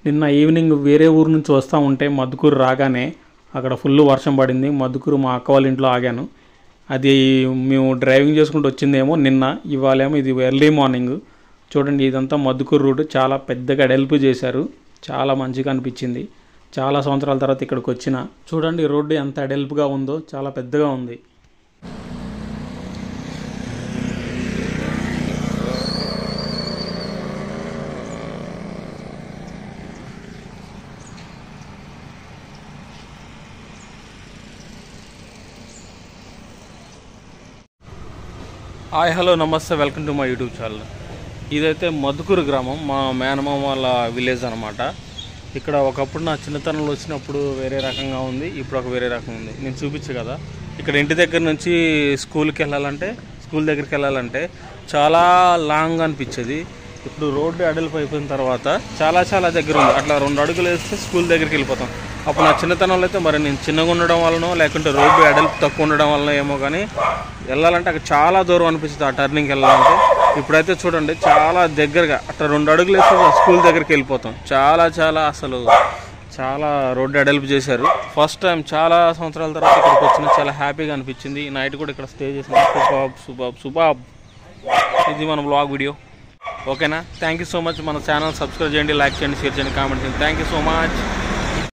నిన్న ఈవినింగ్ వేరే ఊరు నుంచి వస్తూ ఉంటే మద్దుకూరు రాగానే అక్కడ ఫుల్ వర్షం పడింది. మద్దుకూరు మా అక్క వాళ్ళ ఇంట్లో ఆగాను. అది మేము డ్రైవింగ్ చేసుకుంటూ వచ్చిందేమో నిన్న, ఇవాళేమో ఇది ఎర్లీ మార్నింగ్. చూడండి, ఇదంతా మద్దుకూరు రూట్ చాలా పెద్దగా డెవలప్ చేశారు. చాలా మంచిగా అనిపించింది. చాలా సంవత్సరాల తర్వాత ఇక్కడికి వచ్చిన చూడండి రోడ్డు ఎంత అడెల్ప్గా ఉందో, చాలా పెద్దగా ఉంది. హాయ్, హలో, నమస్తే, welcome to my YouTube channel. ఇదైతే మద్దుకూరు గ్రామం, మా మేనమామ వాళ్ళ విలేజ్ అనమాట. ఇక్కడ ఒకప్పుడు నా చిన్నతనంలో వచ్చినప్పుడు వేరే రకంగా ఉంది, ఇప్పుడు ఒక వేరే రకంగా ఉంది. నేను చూపించు కదా, ఇక్కడ ఇంటి దగ్గర నుంచి స్కూల్ దగ్గరికి వెళ్ళాలంటే చాలా లాంగ్ అనిపించేది. ఇప్పుడు రోడ్డు అడల్పు అయిపోయిన తర్వాత చాలా దగ్గర ఉంది. అట్లా 2 అడుగులు వేస్తే స్కూల్ దగ్గరికి వెళ్ళిపోతాం. అప్పుడు నా చిన్నతనంలో అయితే మరి నేను చిన్నగా ఉండడం వలనో లేకుంటే రోడ్డు అడల్పు తక్కువ ఉండడం వలన ఏమో కానీ వెళ్ళాలంటే అక్కడ చాలా దూరం అనిపిస్తుంది ఆ టర్నింగ్కి వెళ్ళాలంటే. ఇప్పుడైతే చూడండి చాలా దగ్గరగా అట్లా 2 అడుగులు వేస్తే స్కూల్ దగ్గరికి వెళ్ళిపోతాం. చాలా రోడ్డు అడల్పు చేశారు. ఫస్ట్ టైం చాలా సంవత్సరాల తర్వాత ఇక్కడికి వచ్చిన చాలా హ్యాపీగా అనిపించింది. నైట్ కూడా ఇక్కడ స్టే చేసిన సూపర్. ఇది మన బ్లాగ్ వీడియో, ఓకేనా? Thank you so much. మన ఛానల్ సబ్స్క్రైబ్ చేయండి, లైక్ చేయండి, షేర్ చేయండి, కామెంట్ చేయండి. Thank you so much.